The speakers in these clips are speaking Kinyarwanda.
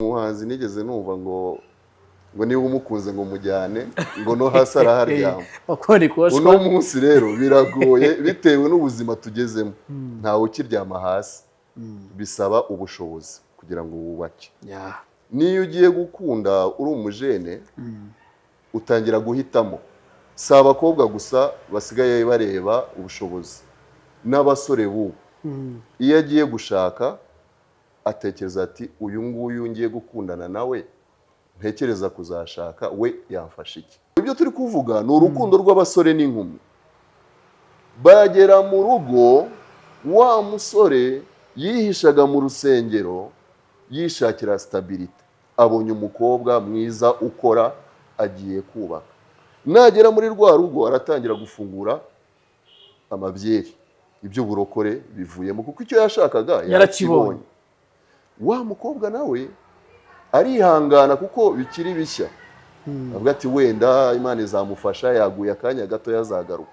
umuhanzi nigeze numva ngo niba umukunze ngo mujyane ngo no hasi araharyama. Uno munsi rero biragoye bitewe n'ubuzima tugezemo, ntawe ukiryama hasi, bisaba ubushobozi kugira ngo wubake. Niyo ugiye gukunda uri umujene utangira guhitamo, si abakobwa gusa basigaye bareba ubushobozi, n'abasore bubu iyo agiye gushaka atekereza ati uyu nguyu ngiye gukundana nawe ntekereza kuzashaka we yamfasha iki. Ibyo turi kuvuga ni urukundo rw'abasore n'inkumi. Bagera mu rugo, wa musore yihishaga mu rusengero yishakira stability, abonye umukobwa mwiza ukora agiye kubaka. Nagera muri rwa rugo aratangira gufungura amabyeri, ibyo burokore bivuyemo kuko icyo yashakaga yarakibonye. Wa mukobwa nawe arihangana kuko bikiri bishya, avuga ati wenda Imana izamufasha, yaguye akanya gato yazagaruka.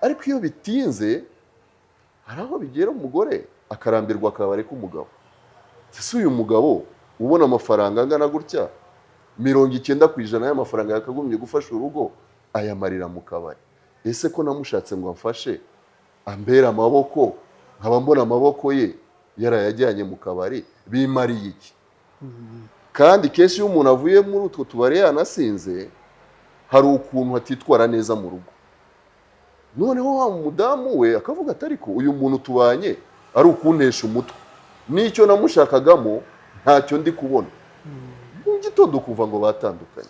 Ariko iyo bitinze hari aho bigera umugore akarambirwa akabare k'umugabo. Ese uyu mugabo ubona amafaranga angana gutya 90% y'amafaranga yakagumye gufasha urugo ayamarira mu kabari. Ese ko namushatse ngo amfashe ambera amaboko, nkaba mbona amaboko ye yarayajyanye mu kabari, bimariye iki? Kandi kenshi iyo umuntu avuye muri utwo tubare yanasinze, hari ukuntu hatitwara neza mu rugo. Noneho wa mudamu we akavuga ati ariko uyu muntu tubanye ari ukuntesha umutwe, n'icyo namushakagamo ntacyo ndi kubona. Mu gitondo kuva ngo batandukanye.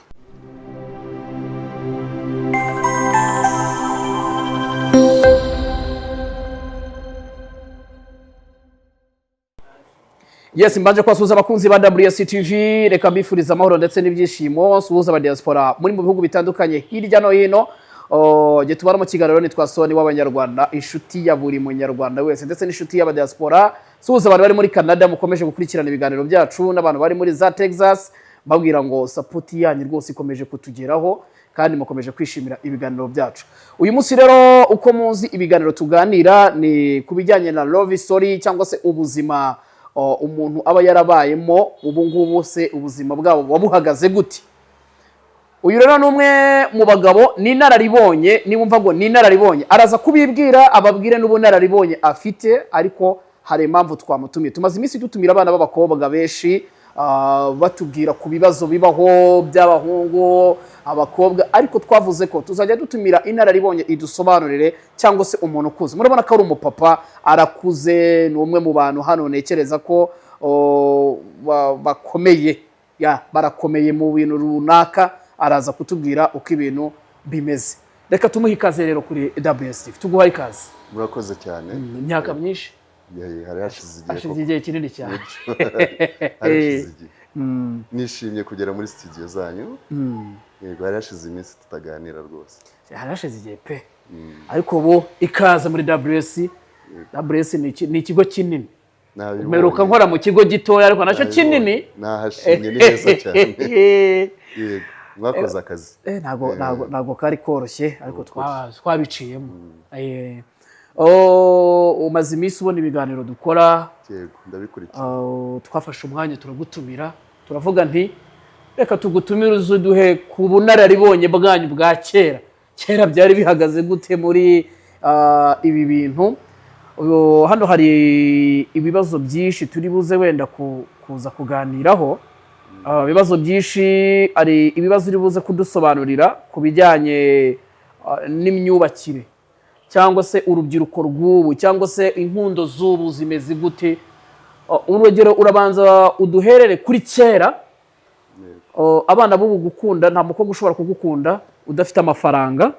Yes, mbanje kwasuza abakunzi ba WS TV, reka mbifuriza amahoro ndetse n'ibyishimo, suhuza aba diaspora muri mu bihugu bitandukanye hirya no hino. Je tubara mu kiganiro ni twasoni w'abanyarwanda, inshuti ya buri munyarwanda wese ndetse n'inshuti y'aba diaspora. Suhuza abantu bari muri Canada mukomeje gukurikirana ibiganiro byacu, n'abantu bari muri za Texas, babwira ngo support yanyu rwose ikomeje kutugeraho kandi mukomeje kwishimira ibiganiro byacu. Uyu munsi rero uko muzi ibiganiro tuganira ni kubijyanye na love story cyangwa se ubuzima umuntu aba yarabayemo ubu ngubu, se ubuzima bwabo wabuhagaze gute. Uyu rero numwe mu bagabo ni nararibonye, niwumva ngo ni nararibonye araza kubibwira, ababwire n'ubunararibonye afite, ariko hari impamvu twamutumiye. Tumaze iminsi dutumira abana b'abakobwa benshi batubwira ku bibazo bibaho by'abahungu abakobwa, ariko twavuze ko tuzajya dutumira inararibonye idusobanurire, cyangwa se umuntu ukuze. Murabona ko ari umupapa arakuze, ni umwe mu bantu hano nekereza ko bakomeye, barakomeye mu bintu runaka, araza kutubwira uko ibintu bimeze. Reka tumuhe ikaze rero kuri WS TV. Tuguhaye ikaze. Murakoze cyane. Imyaka myinshi hari hashize igihe kinini cyane. Nishimye kugera muri studio zanyu. Yego, hari hashize iminsi tutaganira rwose. Hari hashize igihe pe. Ariko ubu ikaze muri WS. WS ni ikigo kinini. Meruka nkora mu kigo gitoya ariko nacyo kinini. Nahashimye ni heza cyane. Yego, mwakoze akazi. Ntago kari koroshye ariko twabiciyemo. Umaze iminsi ubona ibiganiro dukora. Yego, ndabikurikira. Twafashe umwanya turagutumira, turavuga nti reka tugutumire uzuduhe ku bunararibonye bwanyu bwa kera byari bihagaze gute muri ibi bintu. Hano hari ibibazo byinshi turi buze wenda kuza kuganiraho. Ibibazo byinshi, ari ibibazo uri buze kudusobanurira ku bijyanye n'imyubakire, cyangwa se urubyiruko rw'ubu, cyangwa se inkundo z'ubu zimeze gute. Urugero urabanza uduherere kuri kera. Abana b'ubu gukunda, nta mukobwa ushobora kugukunda udafite amafaranga,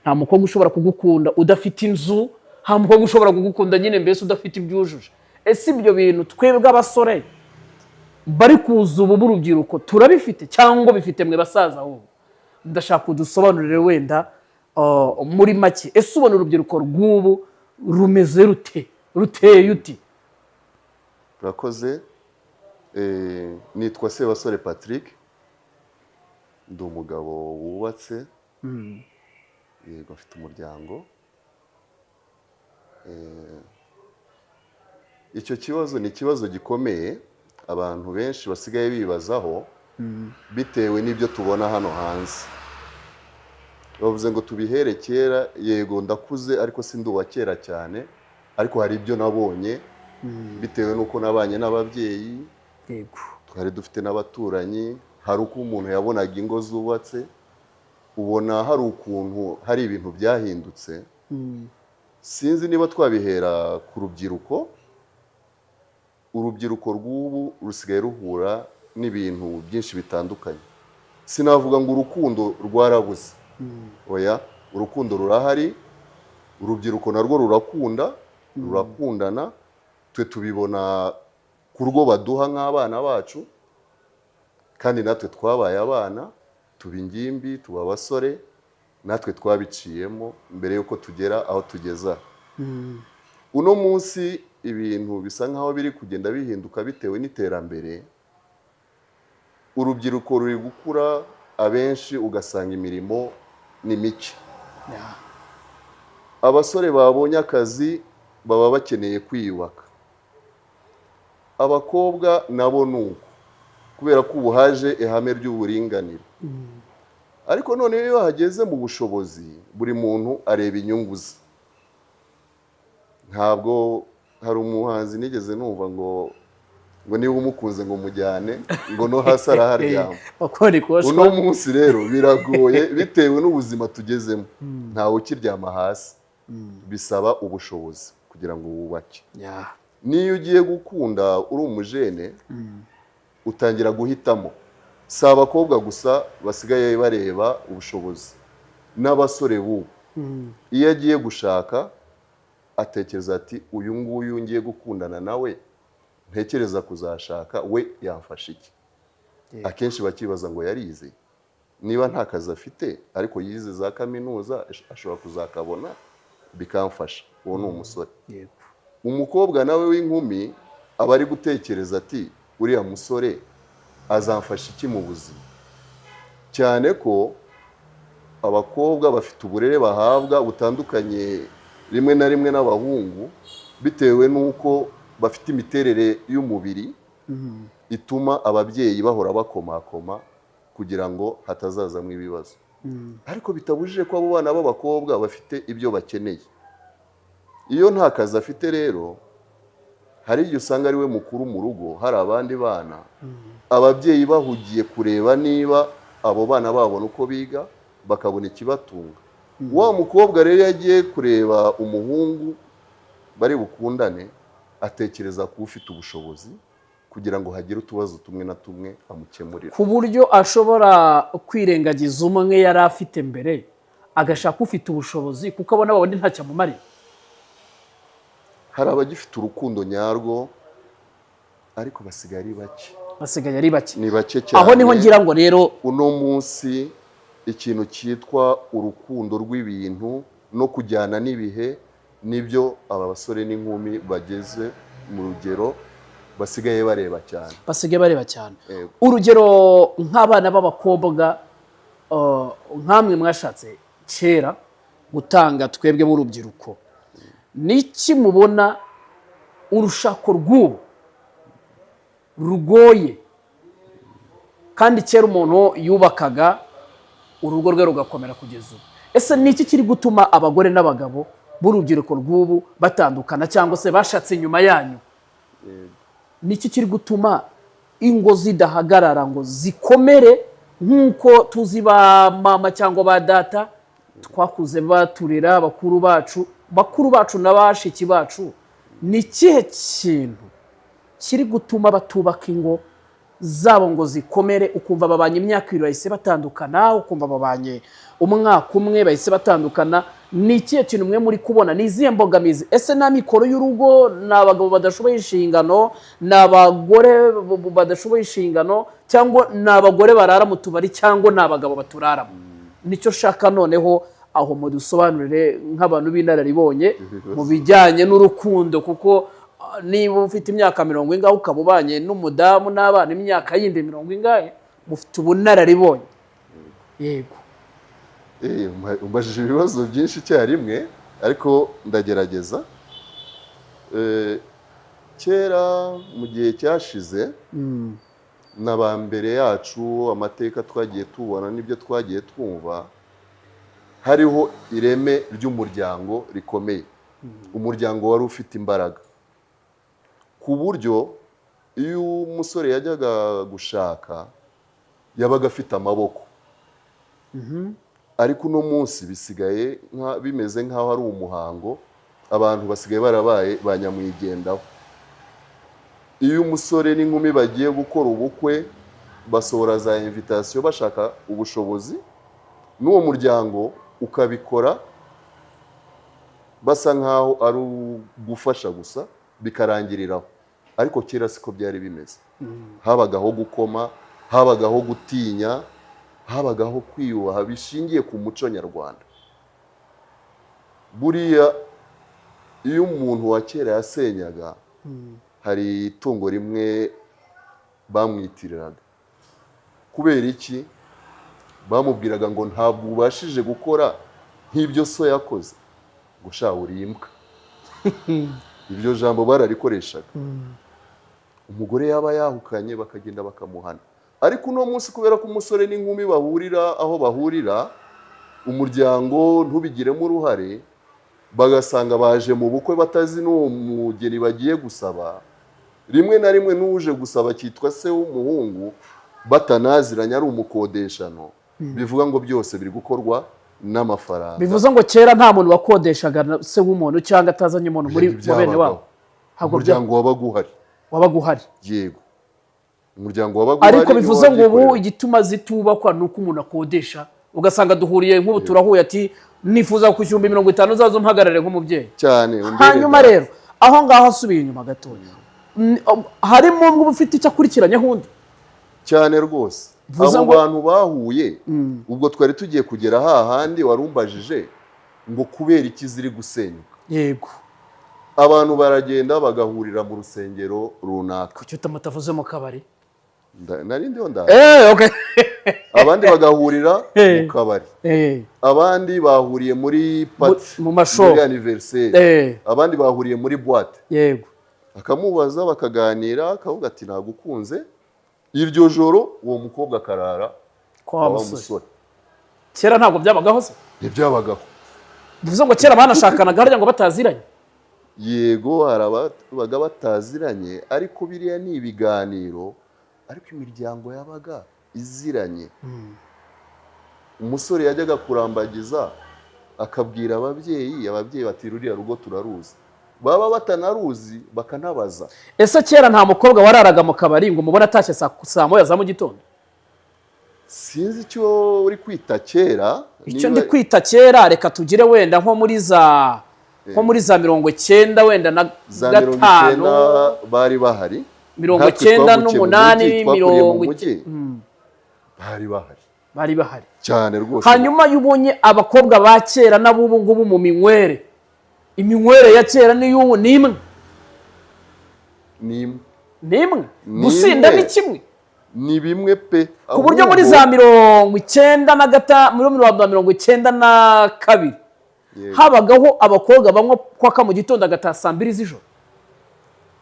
nta mukobwa ushobora kugukunda udafite inzu, nta mukobwa ushobora kugukunda nyine mbese udafite ibyujuje. Ese ibyo bintu twebwe abasore bari kuza ubu b'urubyiruko turabifite cyangwa bifite mwe basaza ubu? Ndashaka udusobanurire wenda muri make. Ese ubona urubyiruko rw'ubu rumeze ruteye uti? Urakoze. Nitwa Sebasore Patrick, ndi umugabo wubatse. Yego, afite umuryango. Icyo kibazo ni ikibazo gikomeye abantu benshi basigaye bibazaho bitewe n'ibyo tubona hano hanze. Bavuze ngo tubihere kera, yego ndakuze ariko sindi uwa kera cyane, ariko hari ibyo nabonye bitewe n'uko nabanye n'ababyeyi, yego twari dufite n'abaturanyi, hari uko umuntu yabonaga ingo zubatse, ubona hari ukuntu hari ibintu byahindutse. Sinzi niba twabihera ku rubyiruko. Urubyiruko rw'ubu rusigaye ruhura n'ibintu byinshi bitandukanye. Sinavuga ngo urukundo rwarabuze, oya, urukundo rurahari, urubyiruko narwo rurakundana, twe tubibona ku rwo baduha nk'abana bacu, kandi natwe twabaye abana, tuba ingimbi, tuba abasore, natwe twabiciyemo mbere y'uko tugera aho tugeza. Uno munsi ibintu bisa nk'aho biri kugenda bihinduka bitewe n'iterambere. Urubyiruko ruri gukura, abenshi ugasanga imirimo ni mike. Abasore babonye akazi baba bakeneye kwiyubaka. Abakobwa nabo nuko, kubera ko ubu haje ihame ry'uburinganire. Ariko none iyo hageze mu bushobozi, buri muntu areba inyungu ze. Ntabwo hari umuhanzi nigeze numva ngo niba umukunze ngo mujyane, ngo no hasi araharyama. Uno munsi rero biragoye bitewe n'ubuzima tugezemo, ntawe ukiryama hasi. Bisaba ubushobozi kugira ngo wubake. Niyo ugiye gukunda uri umujene, utangira guhitamo. Si abakobwa gusa basigaye bareba ubushobozi, n'abasore bubu iyo agiye gushaka atekereza ati uyu nguyu ngiye gukundana nawe ntekereza kuzashaka, we yamfasha iki? Akenshi bakibaza ngo yarize, niba nta kazi afite ariko yize za kaminuza ashobora kuzakabona bikamfasha. Uwo ni umusore. Umukobwa nawe w'inkumi aba ari gutekereza ati uriya musore azamfasha iki mu buzima? Cyane ko abakobwa bafite uburere bahabwa butandukanye rimwe na rimwe n'abahungu, bitewe n'uko bafite imiterere y'umubiri ituma ababyeyi bahora bakomakoma kugira ngo hatazazamo ibibazo. Ariko bitabujije ko abo bana b'abakobwa bafite ibyo bakeneye. Iyo nta kazi afite rero, hari igihe usanga ari we mukuru mu rugo, hari abandi bana, ababyeyi bahugiye kureba niba abo bana babona uko biga, bakabona ikibatunga. Wa mukobwa rero yagiye kureba umuhungu bari bukundane, atekereza ko ufite ubushobozi kugira ngo hagire utubazo tumwe na tumwe amukemurira, ku buryo ashobora kwirengagiza umwe yari afite mbere agashaka ufite ubushobozi kuko abona babandi ntacyo amumarira. Hari abagifite urukundo nyarwo, ariko basigaye ari bake. Ni bake cyane. Aho niho ngira ngo rero uno munsi ikintu cyitwa urukundo rw'ibintu no kujyana n'ibihe nibyo aba basore n'inkumi bageze mu rugero basigaye bareba cyane. Urugero nk'abana b'abakobwa nk'amwe mwashatse kera gutanga twebwe b'urubyiruko, niki mubona urushako rw'ubu rugoye? Kandi kera umuntu yubakaga urugo rwe rugakomera kugeza ubu. Ese niki kiri gutuma abagore n'abagabo b'urubyiruko rw'ubu batandukana cyangwa se bashatse nyuma yanyu? Niki kiri gutuma ingo zidahagarara ngo zikomere nk'uko tuzi ba mama cyangwa ba data twakuze baturera, bakuru bacu na bashiki bacu? Ni ikihe kintu kiri gutuma batubaka ingo zabo ngo zikomere? Ukumva babanye imyaka 2 bahise batandukana, ukumva babanye umwaka umwe bahise batandukana. Ni ikihe kintu mwe muri kubona? Ni izihe mbogamizi? Ese na mikoro y'urugo, n'abagabo badashoboye inshingano, n'abagore badashoboye inshingano, cyangwa n'abagore barara mu tubari, cyangwa n'abagabo baturaramo? Nicyo shaka noneho aho mudusobanurire nk'abantu b'inararibonye mu bijyanye n'urukundo, kuko niba ufite imyaka 40 ukaba ubanye n'umudamu n'abana imyaka yindi 40, mufite ubunararibonye. Yego. Umbajije ibibazo byinshi icyarimwe, ariko ndagerageza. kera mu gihe cyashize n'abambere yacu amateka twagiye tubona n'ibyo twagiye twumva hariho ireme ry'umuryango rikomeye. Umuryango wari ufite imbaraga ku buryo iyo umusore yajyaga gushaka yabaga afite amaboko. Ariko uno munsi bisigaye bimeze nk'aho ari umuhango, abantu basigaye barabaye ba nyamwigendaho. Iyo umusore n'inkumi bagiye gukora ubukwe basohora za invitation bashaka ubushobozi, n'uwo muryango ukabikora basa nk'aho ari ugufasha gusa bikarangiriraho. Ariko kera siko byari bimeze. Habagaho gukoma, habagaho gutinya, habagaho kwiyubaha bishingiye ku muco nyarwanda. Buriya iyo umuntu wa kera yasenyaga hari itungo rimwe bamwitiriraga. Kubera iki? Bamubwiraga ngo ntabwo ubashije gukora nk'ibyo so yakoze, ngo sha uri imbwa. Iryo jambo bararikoreshaga. Umugore yaba yahukanye bakagenda bakamuhana. Ariko uno munsi kubera ko umusore n'inkumi bahurira aho bahurira, umuryango ntubigiremo uruhare, bagasanga baje mu bukwe batazi n'uwo mugeni bagiye gusaba. Rimwe na rimwe n'uje gusaba cyitwa se w'umuhungu batanaziranye ari umukodeshano. Bivuga ngo byose biri gukorwa n'amafaranga. Bivuze ngo kera nta muntu wakodeshaga se w'umuntu cyangwa atazanye umuntu muri bene wabo. Umuryango wabaga uhari. Wabaga uhari. Yego. Umuryango wabaga uhari. Ariko bivuze ngo ubu igituma zitubakwa nuko umuntu akodesha. Ugasanga duhuriye nk'ubu turahuye ati nifuza ku 50 uzazo mpagarare nk'umubyeyi. Cyane. Hanyuma rero aho ngaho asubiye inyuma gatoya. Harimo ngo ufite icyo akurikiranye hundi. Cyane rwose. Abo bantu bahuye ubwo twari tugiye kugera hahandi warumbajije ngo kubera iki ziri gusenyuka. Yego. Abantu baragenda bagahurira mu rusengero runaka. Kuki utamatavuze mu kabari? Nari ndiho ndaje. Okay. Abandi bagahurira mu kabari. Abandi bahuriye muri party mu mashow muri anniversaire. Abandi bahuriye muri boîte. Yego. Akamubaza bakaganira akavuga ati nagukunze. Iryo joro uwo mukobwa karara kwa musore. Kera ntabwo byabagaho se? Ntibyabagaho. Bivuze ngo kera banashakanaga harya ngo bataziranye. Yego harabaga bataziranye ariko biriya ni ibiganiro, ariko imiryango yabaga iziranye. Umusore yajyaga kurambagiza akabwira ababyeyi bati ruriya rugo turaruzi. Baba batanaruzi bakanabaza. Ese kera nta mukobwa wararaga mu kabari ngo mubona atashye saa moya za mu gitondo? Sinzi icyo uri kwita kera. Icyo ndi kwita kera reka tugire wenda nko muri za 90 wenda na gatanu bari bahari. 98 bari bahari cyane rwose. Hanyuma yubonye abakobwa ba kera n'abubu ngubu mu minywere. Iminywere ya kera ni y'ubu nimwe. Gusinda ni kimwe. Ni bimwe pe. Ku buryo muri za 1992 habagaho abakobwa bamwe kwaka mu gitondo agataha saa 2 z'ijoro.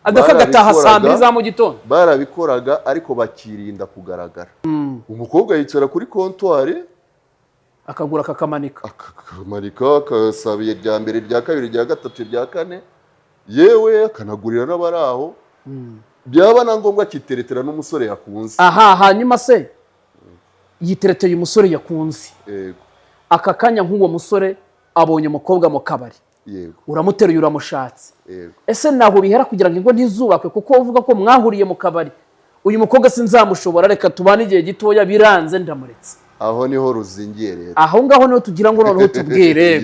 Agataha saa 2 za mu gitondo. Barabikoraga ariko bakirinda kugaragara. Umukobwa yicara kuri comptoir akagura kakamanika akasabiye rya mbere rya kabiri rya gatatu rya kane, yewe akanagurira n'abari aho. Byaba na ngombwa kiteretera n'umusore yakunze. Hanyuma se yitereteye umusore yakunze. Yego. Aka kanya nk'uwo musore abonye umukobwa mu kabari. Yego. Uramuteruye uramushatse. Yego. Ese naho bihera kugira ngo ingo ntizubakwe kuko uvuga ko mwahuriye mu kabari. Uyu mukobwa sinzamushobora reka tubane igihe gitoya biranze ndamuretse. Aho niho ruzingiye rero. Aho ngaho niho tugira ngo noneho tubwire.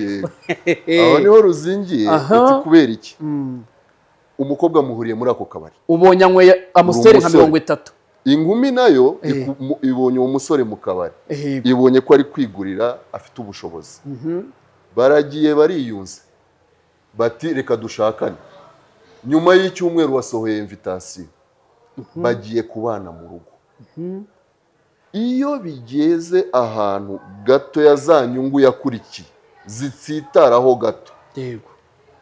Aho niho ruzingiye kubera iki? Umukobwa muhuriye muri ako kabari. Ubonye anywe amustere nka 30. Ingumi nayo ibonye uwo musore mu kabari. Ibonye ko ari kwigurira afite ubushobozi. Baragiye bariyunze. Bati reka dushakane. Nyuma y'icyumweru wasohoye invitation. Bagiye kubana mu rugo. Iyo bigeze ahantu gato ya za nyungu yakurikiye zitsitaraho gato. Yego.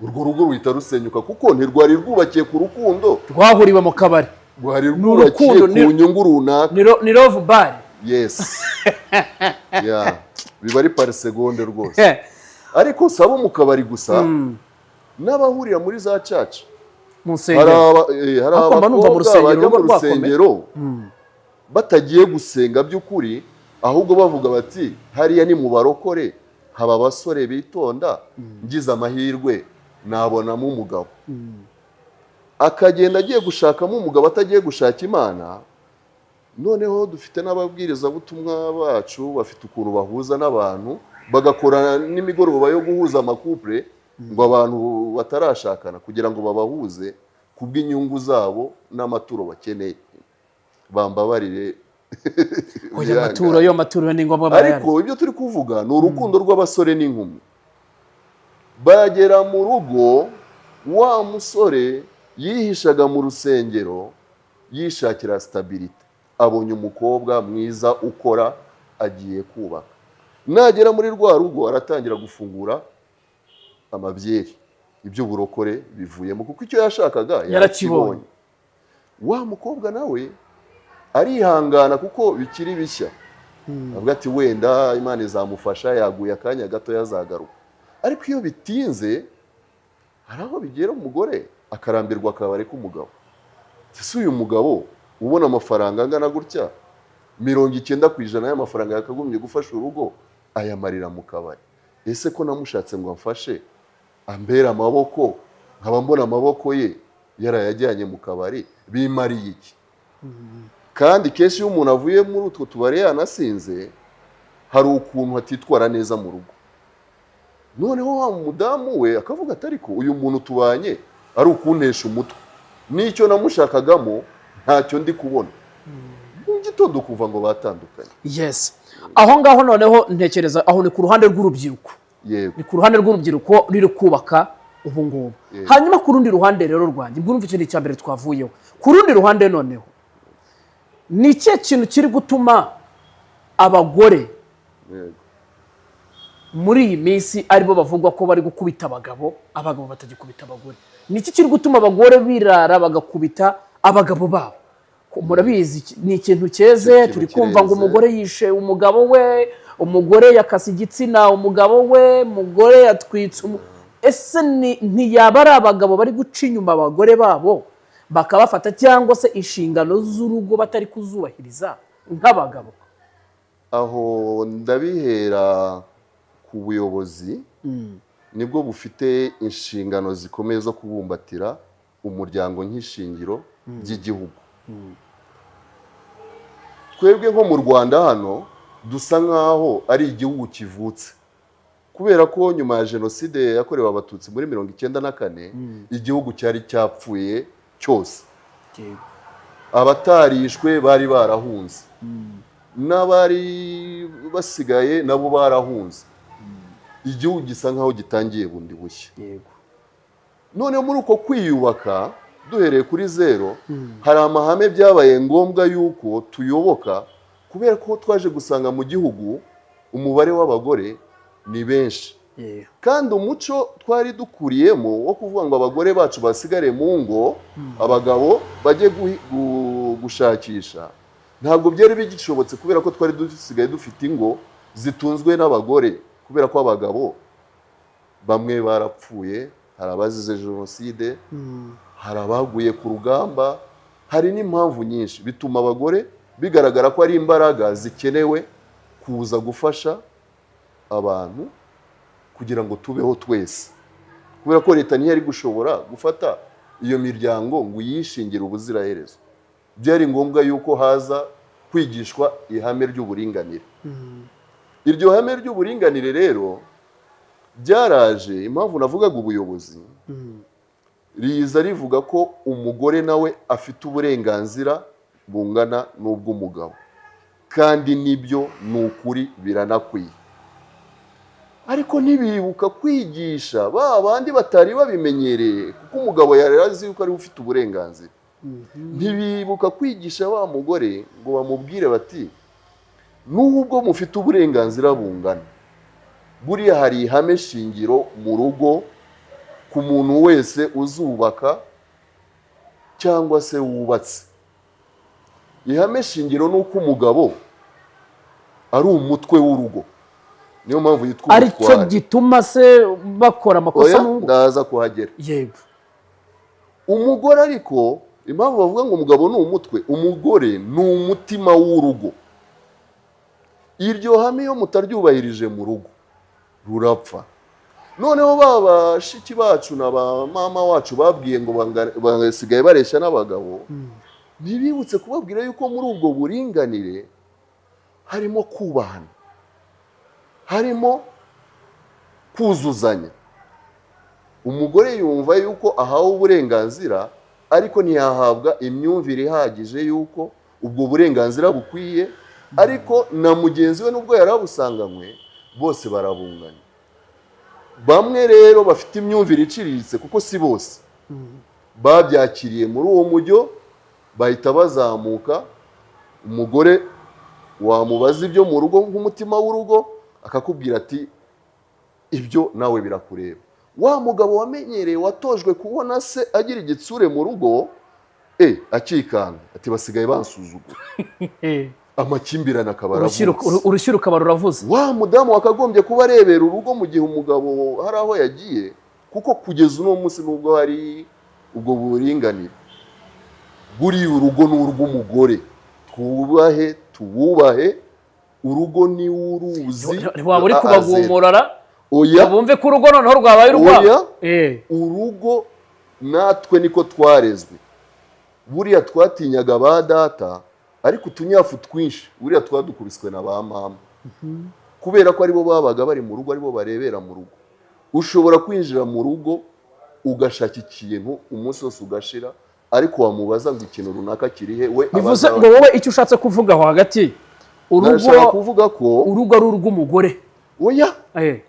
urwo rugo ruhita rusenyuka kuko ntirwari rwubakiye ku rukundo, rwahuriwe mu kabari, rwari rwubakiye ku nyungu runaka. ni love bar. Yes. Yeah. Biba ari par seconde rwose. Ariko saba mu kabari gusa n'abahurira muri za church mu nsengero. Hari abakobwa bajya mu rusengero batagiye gusenga by'ukuri, ahubwo bavuga bati hariya ni mu barokore, haba abasore bitonda, ngize amahirwe nabonamo umugabo. Akagenda agiye gushakamo umugabo atagiye gushaka Imana. Noneho dufite n'ababwirizabutumwa bacu bafite ukuntu bahuza n'abantu, bagakora n'imigoroba yo guhuza amakupure ngo abantu batarashakana kugira ngo babahuze kubw'inyungu zabo n'amaturo bakeneye. Bambabarire. Oya amaturo ni ngombwa. Ariko ibyo turi kuvuga ni urukundo rw'abasore n'inkumi. Bagera mu rugo, wa musore yihishaga mu rusengero yishakira stability, abonye umukobwa mwiza ukora, agiye kubaka. Nagera muri rwa rugo aratangira gufungura amabyeri, ibyo burokore bivuyemo kuko icyo yashakaga yarakibonye. Wa mukobwa nawe arihangana kuko bikiri bishya, avuga ati wenda Imana izamufasha, yaguye akanya gato yazagaruka. Ariko iyo bitinze hari aho bigera umugore akarambirwa akabari k'umugabo. Ese uyu mugabo ubona amafaranga angana gutya, 90% y'amafaranga yakagombye gufasha urugo ayamarira mu kabari. Ese ko namushatse ngo amfashe ambera amaboko, nkaba mbona amaboko ye yarayajyanye mu kabari, bimariye iki? Kandi kenshi iyo umuntu avuye muri utwo tubari yanasinze, hari ukuntu hatitwara neza mu rugo. Noneho wa mudamu we akavuga ati ariko uyu muntu tubanye ari ukuntesha umutwe, n'icyo namushakagamo ntacyo ndi kubona. Mu gitondo kuva ngo batandukanye. Yes. Aho ngaho noneho ntekereza aho ni ku ruhande rw'urubyiruko. Yego. Ni ku ruhande rw'urubyiruko riri kubaka ubu ngubu. Hanyuma ku rundi ruhande rero rwanjye, mbona icyo cya mbere twavuyeho. Ku rundi ruhande noneho ni cye kintu kiri gutuma abagore muri iyi minsi aribo bavugwa ko bari gukubita abagabo batagikubita abagore. Ni iki kiri gutuma abagore birara bagakubita abagabo babo? Murabizi ni ikintu cyeze, turi kumva ngo umugore yishe umugabo we, umugore yakase igitsina umugabo we, umugore yatwitse. Ese ntiyaba ari abagabo bari guca inyuma abagore babo bakabafata, cyangwa se inshingano z'urugo batari kuzubahiriza nk'abagabo? Aho ndabihera ku buyobozi, nibwo bufite inshingano zikomeye zo kubumbatira umuryango nk'ishingiro ry'igihugu. Twebwe nko mu Rwanda hano dusa nkaho ari igihugu kivutse, kubera ko nyuma ya jenoside yakorewe abatutsi muri 1994 igihugu cyari cyapfuye cyose. Abatarishwe bari barahunze, n'abari basigaye nabo barahunze. Igihugu gisa nkaho gitangiye bundi bushya. None muri uko kwiyubaka duhereye kuri zero, hari amahame byabaye ngombwa yuko tuyoboka, kubera ko twaje gusanga mu gihugu umubare w'abagore ni benshi. Kandi umuco twari dukuriyemo wo kuvuga ngo abagore bacu basigare mu ngo, abagabo bajye gushakisha, ntabwo byari bigishobotse, kubera ko twari dusigaye dufite ingo zitunzwe n'abagore, kubera ko abagabo bamwe barapfuye, hari abazize jenoside, hari abaguye ku rugamba, hari n'impamvu nyinshi bituma abagore bigaragara ko ari imbaraga zikenewe kuza gufasha abantu kugira ngo tubeho twese, kubera ko leta ntiyari gushobora gufata iyo miryango ngo yishingire ubuziraherezo. Byari ngombwa yuko haza kwigishwa ihame ry'uburinganire. Iryo hame ry'uburinganire rero byaraje, impamvu navugaga ubuyobozi, riza rivuga ko umugore nawe afite uburenganzira bungana n'ubw'umugabo, kandi nibyo ni ukuri biranakwiye. Ariko ntibibuka kwigisha ba bandi batari babimenyereye, kuko umugabo yari azi yuko ari ufite uburenganzira. Ntibibuka kwigisha wa mugore ngo bamubwire bati nubwo mufite uburenganzira bungana, buriya hari ihame shingiro mu rugo ku muntu wese uzubaka cyangwa se wubatse. Ihame shingiro nuko umugabo ari umutwe w'urugo, niyo mpamvu yitwa umutware. Aricyo gituma se bakora amakosa mu ngo? Ndaza kuhagera. Yego. Umugore ariko impamvu bavuga ngo umugabo ni umutwe, umugore ni umutima w'urugo. Iryo hame iyo mutaryubahirije mu rugo rurapfa. Noneho bashiki bacu na ba mama wacu babwiye ngo basigaye bareshya n'abagabo, ntibibutse kubabwira yuko muri ubwo buringanire harimo kubahana, harimo kuzuzanya. Umugore yumva yuko ahawe uburenganzira, ariko ntiyahabwa imyumvire ihagije yuko ubwo burenganzira bukwiye, ariko na mugenzi we nubwo yarabusanganywe bose barabungana. Bamwe rero bafite imyumvire iciriritse, kuko si bose babyakiriye muri uwo mujyo, bahita bazamuka. Umugore wamubaza ibyo mu rugo nk'umutima w'urugo, akakubwira ati ibyo nawe birakureba. Wa mugabo wamenyereye, watojwe kubona se agira igitsure mu rugo, akikanga ati basigaye bansuzugura. Amakimbirane akaba aravutse, urushyira ukaba ruravuze. Wa mudamu wakagombye kuba arebera urugo mu gihe umugabo hari aho yagiye, kuko kugeza uno munsi nubwo hari ubwo buringanire, buriya urugo ni urw'umugore. Twubahe tuwubahe, urugo ni uruzi. Ntiwaba uri kubagumurara, oya, bumve ko urugo noneho rwabaye urwabo. Urugo natwe niko twarezwe. Buriya twatinyaga ba data, ariko utunyafu twinshi buriya twadukubiswe na ba mama, kubera ko aribo babaga bari mu rugo, aribo barebera mu rugo. Ushobora kwinjira mu rugo ugashaka ikintu umunsi wose ugashira, ariko wamubaza ngo ikintu runaka kirihe, we bivuze ngo wowe icyo ushatse kuvuga aho hagati, kuvuga ko urugo ari urw'umugore. Oya,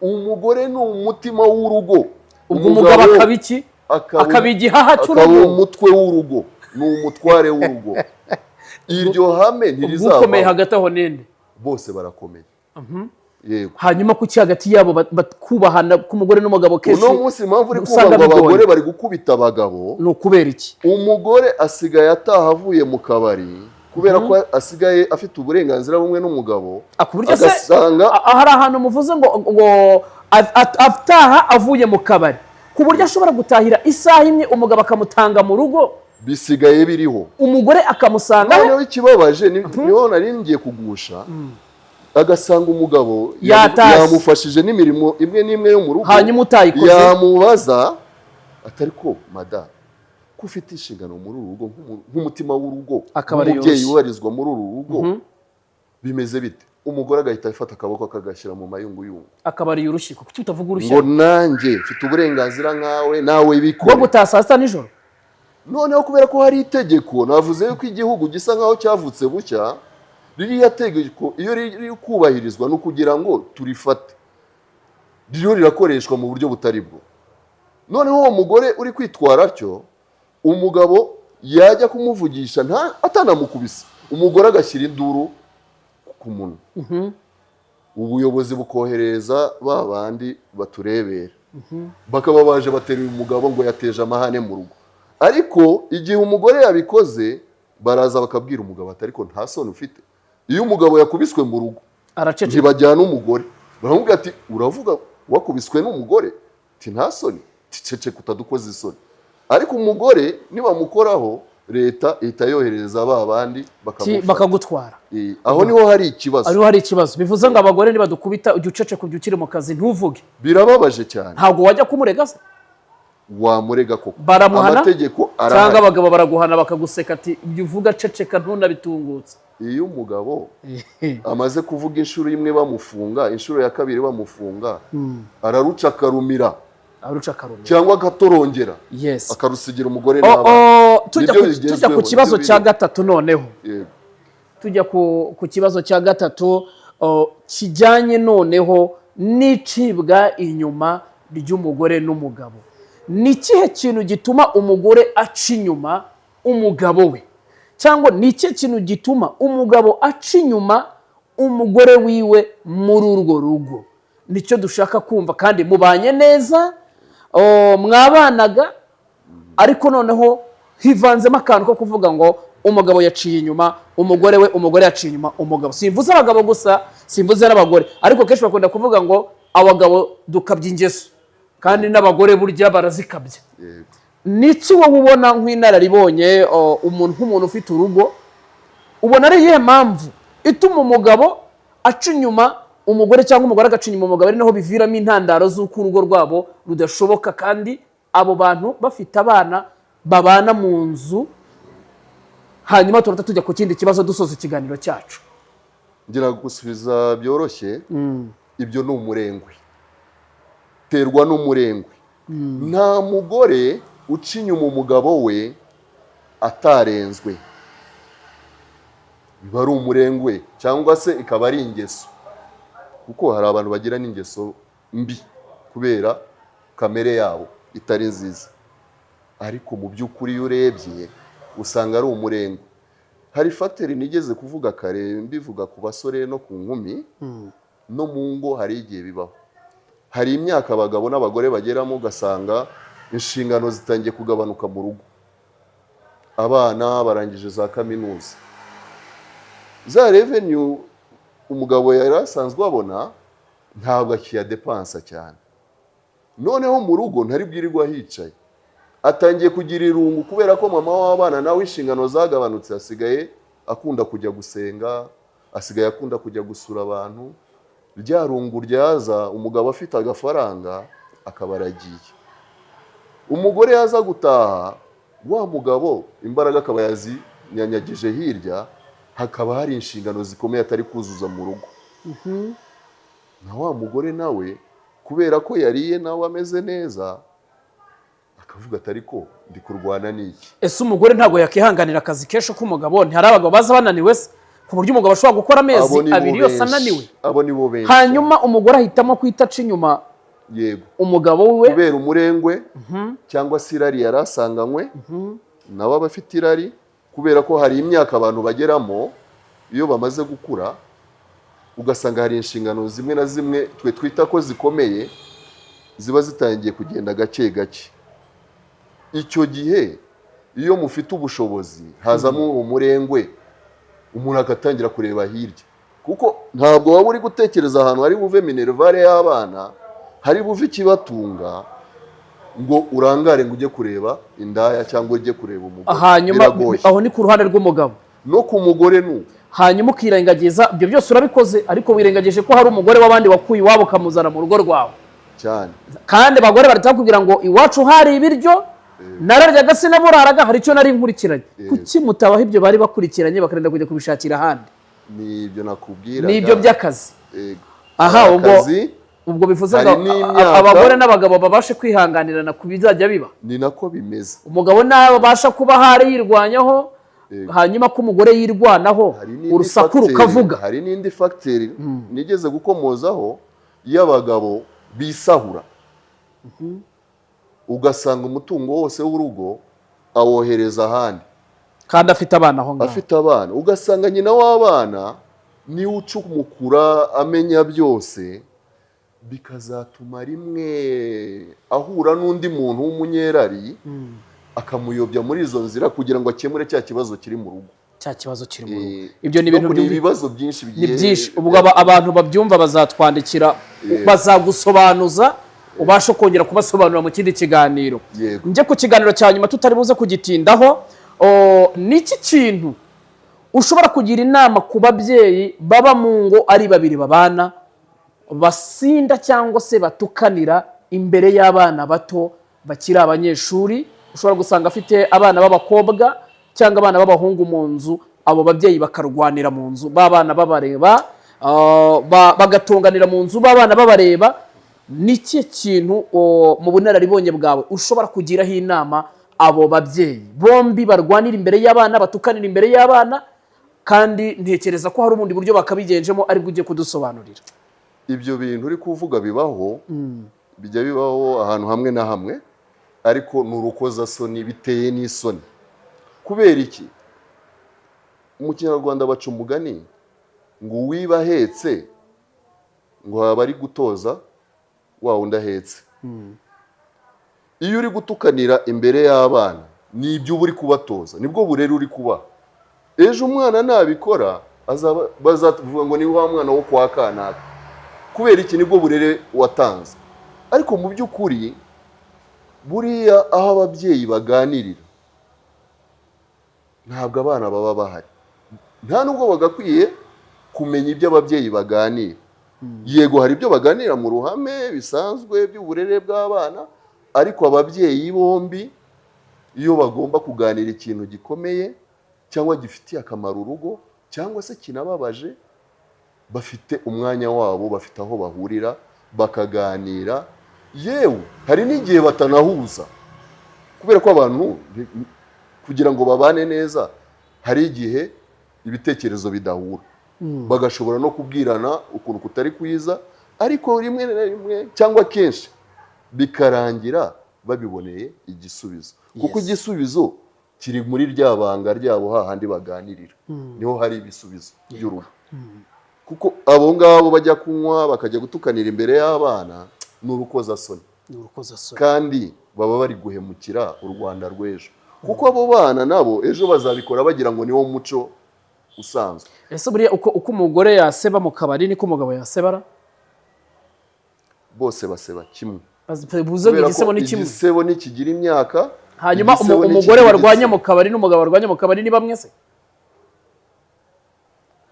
umugore ni umutima w'urugo. Ubwo umugabo akaba iki? Akaba igihaha cy'urugo, akaba umutwe w'urugo, ni umutware w'urugo. Iryo hame ntirizava. Ukomeye hagati aho ninde? Bose barakomeye. Yego. Hanyuma kuki hagati yabo bakubahana k'umugore n'umugabo kenshi? Uno munsi impamvu uri kuvuga ngo abagore bari gukubita abagabo, ni ukubera iki? Umugore asigaye ataha avuye mu kabari, kubera ko asigaye afite uburenganzira bumwe n'umugabo. Agasanga hari ahantu muvuze ngo ataha avuye mu kabari, ku buryo ashobora gutahira isaha imwe umugabo akamutanga mu rugo. Bisigaye biriho. Umugore akamusanga. Noneho ikibabaje niho nari ngiye kugusha, agasanga umugabo yamufashije n'imirimo imwe n'imwe yo mu rugo, hanyuma utayikoze, yamubaza atari ko madame ko ufite inshingano muri uru rugo nk'umutima w'urugo, umubyeyi ubarizwa muri uru rugo, bimeze bite? Umugore agahita afata akaboko akagashyira mu mayunguyungu, akabariye urushyi. Kuki utavuga urushyi? Ngo nanjye mfite uburenganzira nkawe, nawe bikore. Ngo gutaha saa sita nijoro. Noneho kubera ko hari itegeko, navuze yuko igihugu gisa nkaho cyavutse bucya, ririya tegeko iyo riri kubahirizwa no kugira ngo turifate, ryo rirakoreshwa mu buryo butari bwo. Noneho uwo mugore uri kwitwara atyo, umugabo yajya kumuvugisha atanamukubise, umugore agashyira induru ku munwa. Ubuyobozi bukohereza ba bandi baturebera, bakaba baje bateruye umugabo ngo yateje amahane mu rugo. Ariko igihe umugore yabikoze, baraza bakabwira umugabo ati ariko nta soni ufite. Iyo umugabo yakubiswe mu rugo, ntibajyana umugore, baramubwira ati uravuga wakubiswe n'umugore? Ati nta soni, cece kutadukoze isoni. Ariko umugore nibamukoraho, leta ihita yohereza ba bandi bakagutwara. Aho niho hari ikibazo. Ariho hari ikibazo. Bivuze ngo abagore nibadukubita ujye uceceka, ujye ukiri mu kazi ntuvuge. Birababaje cyane. Ntabwo wajya kumurega se? Wamurega koko. Baramuhana? Amategeko arahari. Cyangwa abagabo baraguhana bakaguseka ati ibyo uvuga ceceka ntunabitungutse. Iyo umugabo amaze kuvuga inshuro imwe bamufunga, inshuro ya kabiri bamufunga, araruca akarumira. Cyangwa agatorongera. Yes. Akarusigira umugore n'abana. Tujya ku kibazo cya gatatu noneho. Tujya ku kibazo cya gatatu kijyanye noneho n'icibwa inyuma ry'umugore n'umugabo. Ni ikihe kintu gituma umugore aca inyuma umugabo we? Cyangwa ni ikihe kintu gituma umugabo aca inyuma umugore wiwe muri urwo rugo? Nicyo dushaka kumva. Kandi mubanye neza, mwabanaga ariko noneho hivanzemo akantu ko kuvuga ngo umugabo yaciye inyuma umugore we, umugore yaciye inyuma umugabo. Simvuze abagabo gusa, simvuze n'abagore, ariko kenshi bakunda kuvuga ngo abagabo dukabya ingeso kandi n'abagore burya barazikabya. Niki wowe ubona nk'inararibonye nk'umuntu ufite urugo, ubona ari iyihe mpamvu ituma umugabo aca inyuma umugore cyangwa umugore agaca inyuma umugabo, ari naho biviramo intandaro z'uko urugo rwabo rudashoboka, kandi abo bantu bafite abana babana mu nzu? Hanyuma turata tujya ku kindi kibazo dusoza ikiganiro cyacu. Ngira gusubiza byoroshye, ibyo ni umurengwe, terwa n'umurengwe. Nta mugore uca inyuma umugabo we atarenzwe, biba ari umurengwe cyangwa se ikaba ari ingeso, kuko hari abantu bagira n'ingeso mbi kubera kamere yabo itari nziza, ariko mu by'ukuri iyo urebye usanga ari umurengwe. Hari facteur nigeze kuvuga kare, mbivuga ku basore no ku nkumi, no mu ngo hari igihe bibaho. Hari imyaka abagabo n'abagore bageramo ugasanga inshingano zitangiye kugabanuka mu rugo, abana barangije za kaminuza, za revenue umugabo yari asanzwe abona ntabwo akiyadepansa cyane, noneho mu rugo ntari bwirirwa hicaye, atangiye kugira irungu kubera ko mama w'abana nawe inshingano zagabanutse, asigaye akunda kujya gusenga, asigaye akunda kujya gusura abantu. Rya rungu ryaza, umugabo afite agafaranga akaba aragiye, umugore yaza gutaha, wa mugabo imbaraga akaba yazinyanyagije hirya, hakaba hari inshingano zikomeye atari kuzuza mu rugo. Na wa mugore nawe kubera ko yariye nawe ameze neza, akavuga atari ko ndi kurwana n'iki. Ese umugore ntabwo yakihanganira akazi kesho k'umugabo? Ntihari abagabo baza bananiwe se ku buryo umugabo ashobora gukora amezi abiri yose ananiwe? Abo ni bo benshi. Hanyuma umugore ahitamo kwitaca inyuma umugabo we kubera umurengwe cyangwa se irari yari asanganywe, nawe aba afite irari kubera ko hari imyaka abantu bageramo iyo bamaze gukura, ugasanga hari inshingano zimwe na zimwe twe twita ko zikomeye ziba zitangiye kugenda gake gake. Icyo gihe iyo mufite ubushobozi hazamo umurengwe, umuntu agatangira kureba hirya, kuko ntabwo waba uri gutekereza ahantu hari buve minervare y'abana, hari buve ikibatunga, ngo urangare ngo ujye kureba indaya cyangwa ujye kureba umugore. Hanyuma aho ni ku ruhande rw'umugabo, no ku mugore n'ubu. Hanyuma ukirengagiza ibyo byose urabikoze, ariko wirengagije ko hari umugore w'abandi wakuye iwabo ukamuzana mu rugo rwawe cyane. Kandi abagore barita kubwira ngo iwacu hari ibiryo nararyaga sinaburaraga, hari icyo nari nkurikiranye. Kuki mutabaho ibyo bari bakurikiranye bakarenda kujya kubishakira ahandi? Nibyo nakubwira, nibyo by'akazi. Aha ubwo bivuze ngo abagore n'abagabo babashe kwihanganirana ku bizajya biba. Ni nako bimeze. Umugabo nabasha kuba hari yirwanyaho, hanyuma ko umugore yirwanaho urusaku rukavuga. Hari n'indi facteur nigeze gukomozaho y'abagabo bisahura, ugasanga umutungo wose w'urugo awohereza ahandi, kandi afite abana aho ngaho. Afite abana, ugasanga nyina w'abana niwe ucumukura amenya byose, bikazatuma rimwe ahura n'undi muntu w'umunyerari akamuyobya muri izo nzira kugira ngo akemure cya kibazo kiri mu rugo. Cya kibazo kiri mu rugo. Ibyo ni ibintu ibibazo byinshi bigiye. Ni byinshi. Ubwo abantu babyumva bazatwandikira, bazagusobanuza, ubashe kongera kubasobanurira mu kindi kiganiro. Njye ku kiganiro cya nyuma tutari buze kugitindaho, niki kintu ushobora kugira inama ku babyeyi baba mu ngo ari babiri babana, basinda cyangwa se batukanira imbere y'abana bato bakiri abanyeshuri? Ushobora gusanga afite abana b'abakobwa cyangwa abana b'abahungu mu nzu, abo babyeyi bakarwanira mu nzu, babana babareba, bagatunganira mu nzu babana babareba. Niki kintu mu bunararibonye bwawe ushobora kugiraho inama abo babyeyi bombi barwanira imbere y'abana, batukanira imbere y'abana, kandi ntekereza ko hari ubundi buryo bakabigenjemo ari bwo ugiye kudusobanurira? Ibyo bintu uri kuvuga bibaho, bijya bibaho ahantu hamwe na hamwe, ariko ni urukozasoni, biteye n'isoni. Kubera iki? Mu Kinyarwanda baca umugani ngo uwiba ahetse ngo aba ari gutoza wa wundi ahetse. iyo uri gutukanira imbere y'abana ni ibyo uba uri kubatoza nibwo burere uri kubaha ejo umwana nabikora bazavuga ngo ni wa mwana wo kwa kanaka kubera iki nibwo burere watanze ariko mu by'ukuri buriya aho ababyeyi baganirira ntabwo abana baba bahari nta nubwo bagakwiye kumenya ibyo ababyeyi baganira yego hari ibyo baganira mu ruhame bisanzwe by'uburere bw'abana ariko ababyeyi bombi iyo bagomba kuganira ikintu gikomeye cyangwa gifitiye akamaro urugo cyangwa se kinababaje bafite umwanya wabo bafite aho bahurira bakaganira yewe hari n'igihe batanahuza kubera ko abantu kugira ngo babane neza hari igihe ibitekerezo bidahura bagashobora no kubwirana ukuntu kutari kwiza ariko rimwe na rimwe cyangwa kenshi bikarangira babiboneye igisubizo kuko igisubizo kiri muri rya banga ryabo hahandi baganirira niho hari ibisubizo by'urugo kuko abo ngabo bajya kunywa bakajya gutukanira imbere y'abana ni urukozasoni kandi baba bari guhemukira u Rwanda rw'ejo kuko abo bana nabo ejo bazabikora bagira ngo niwo muco usanzwe ese buriya uko umugore yaseba mu kabari niko umugabo yasebara bose baseba kimwe igisebo nikigira imyaka hanyuma umugore warwanya mu kabari n'umugabo warwanya mu kabari ni bamwe se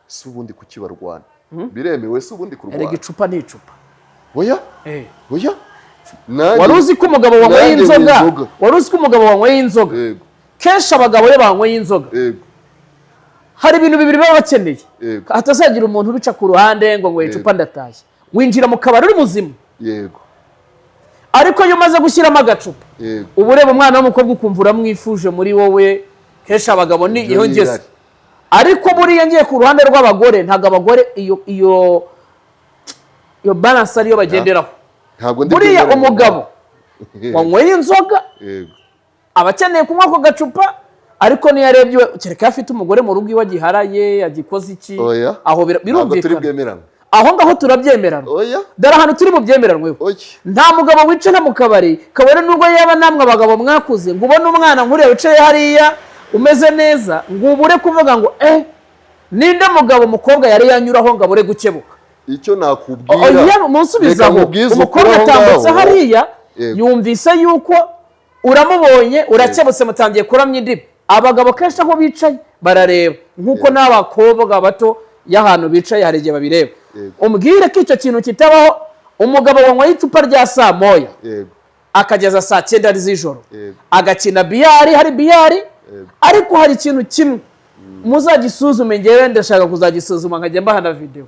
si ubundi kuki barwana biremewe si ubundi kurwana erega icupa ni icupa oya wari uzi ko umugabo wanyweye inzoga wari uzi ko umugabo wanyweye inzoga kenshi abagabo iyo banyweye inzoga hari ibintu bibiri baba bakeneye hatazagira umuntu ubica ku ruhande ngo nyweye icupa ndatashye winjira mu kabari uri muzima yego ariko iyo umaze gushyiramo agacupa uba ureba umwana w'umukobwa ukumva uramwifuje muri wowe kenshi abagabo ni iyo ngeze ariko buriya ngiye ku ruhande rw'abagore ntabwo abagore iyo balance ariyo bagenderaho buriya umugabo wanyweye inzoga aba akeneye kunywa ako gacupa ariko niyo arebye kereka afite umugore mu rugo iwe agiharaye agikoze iki aho birumvikana aho ngaho turabyemerana dore ahantu turi mu byemeranwe nta mugabo wicara mu kabari kabone nubwo yaba namwe abagabo mwakuze ngo ubone umwana nkuriya wicaye hariya umeze neza ngo ubure kuvuga ngo ninde mugabo umukobwa yari yanyuraho ngo abure gukebuka icyo nakubwira munsubizaho umukobwa atambutse hariya yumvise yuko uramubonye urakebutse mutangiye kuramya indiba abagabo kenshi aho bicaye barareba nk'uko n'abakobwa bato y'ahantu bicaye hari igihe babireba umbwire ko icyo kintu kitabaho umugabo wanyweye icupa rya saa moya akageza saa 9 z'ijoro agakina biyari hari biyari ariko hari ikintu kimwe muzagisuzume ngewe ndashaka kuzagisuzuma nkajya mbaha na video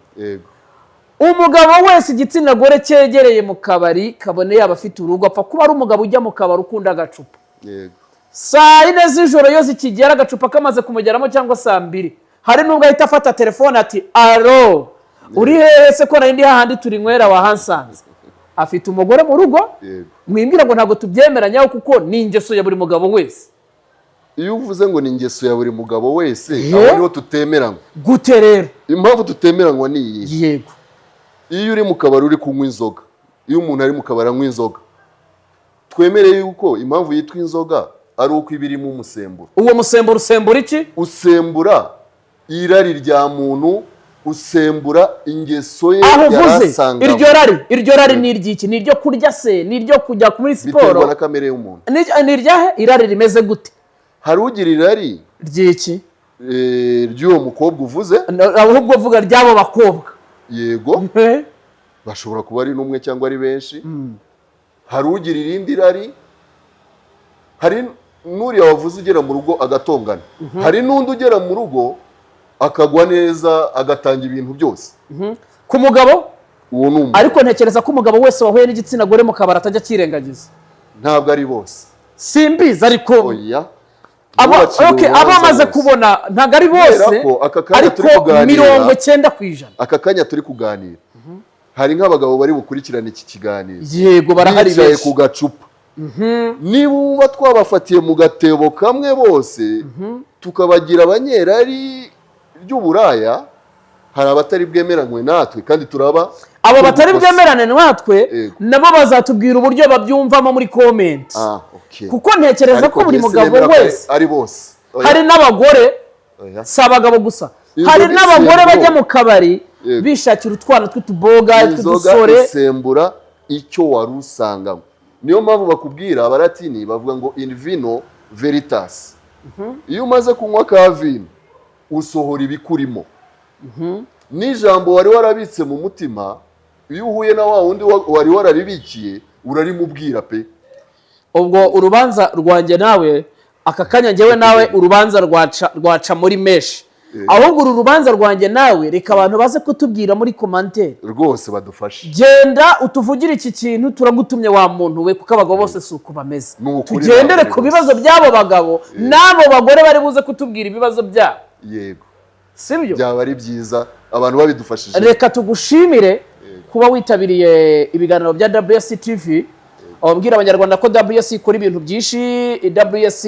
umugabo wese igitsina gore cyegereye mu kabari kabone yaba afite urugo apfa kuba ari umugabo ujya mu kabari ukunda agacupa saa 4 z'ijoro yose ikigera agacupa kamaze kumugeramo cyangwa saa 2 hari nubwo ahita afata telefone ati alo uri hehe se ko nari hahandi turinywera wahansanze afite umugore mu rugo mwimbwira ngo ntabwo tubyemeranya kuko ni ingeso ya buri mugabo wese iyo uvuze ngo ni ingeso ya buri mugabo wese aho niho tutemeranywa gute rero impamvu tutemeranywa ni iyi yego iyo uri mu kabari uri kunywa inzoga iyo umuntu ari mu kabari anywa inzoga twemereye yuko impamvu yitwa inzoga ari uko iba irimo umusemburo uwo musemburo usembura iki usembura irari rya muntu usembura ingeso ye yarasangamo iryo rari ni iry'iki ni iryo kurya se ni iryo kujya muri siporo biterwa na kamere y'umuntu ni iryahe irari rimeze gute hari ugira irari ry'iki ry'uwo mukobwa uvuze ahubwo uvuga ry'abo bakobwa yego bashobora kuba ari n'umwe cyangwa ari benshi hari ugira irindi rari hari n'uriya wavuze ugera mu rugo agatongana hari n'undi ugera mu rugo akagwa neza agatanga ibintu byose ku mugabo uwo ni ariko ntekereza ko umugabo wese wahuye n'igitsina gore mu kabari atajya akirengagiza ntabwo ari bose simbizi ariko abamaze kubona ntabwo ari bose ariko 90% aka kanya turi kuganira hari nk'abagabo bari bukurikirane iki kiganiro yego barahari bicaye ku gacupa niba twabafatiye mu gatebo kamwe bose tukabagira abanyerari ry'uburaya hari abatari bwemeranywe natwe kandi turaba abo batari bwemerane natwe nabo bazatubwira uburyo babyumvamo muri comment. Kuko ntekereza ko buri mugabo wese ari bose, hari n'abagore si abagabo gusa, hari n'abagore bajya mu kabari bishakira utwana tw'utuboga tw'udusore isembura icyo wari usangamo. Niyo mpamvu bakubwira abaratini bavuga ngo in vino veritas. Iyo umaze kunywa ka vino usohora ibikurimo. N'ijambo wari warabitse mu mutima, iyo uhuye na wa wundi wari wararibikiye urarimubwira pe. Ubwo urubanza rwanjye nawe aka kanya njyewe nawe urubanza rwaca muri mesh. Ahubwo uru rubanza rwanjye nawe reka abantu baze kutubwira muri commentaire rwose badufashe. Genda utuvugire iki kintu turagutumye wa muntu we, kuko abagabo bose suko bameze. Tugendere ku bibazo byabo bagabo nabo bagore bari buze kutubwira ibibazo byabo. Yego. Sibyo? Byaba ari byiza abantu babidufashije. Reka tugushimire kuba witabiriye ibiganiro bya WS TV. Ababwira abanyarwanda ko WS ikora ibintu byinshi. WS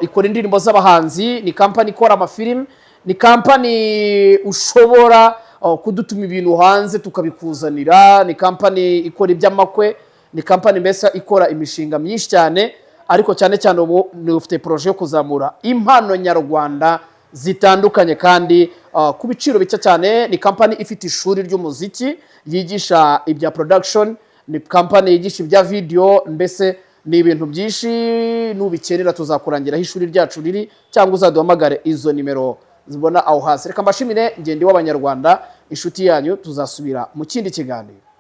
ikora indirimbo z'abahanzi, ni company ikora amafilm, ni company ushobora kudutuma ibintu hanze tukabikuzanira, ni company ikora iby'amakwe, ni company mbese ikora imishinga myinshi cyane, ariko cyane cyane ubu ni ufite projet yo kuzamura impano nyarwanda zitandukanye kandi ku biciro bike cyane. Ni company ifite ishuri ry'umuziki yigisha ibya production, ni company yigisha ibya video, mbese ni ibintu byinshi. Nubikenera tuzakurangiraho ishuri ryacu riri, cyangwa uzaduhamagare izo nimero zibona aho hasi. Reka mbashimire, ngende w'abanyarwanda inshuti yanyu, tuzasubira mu kindi kiganiro.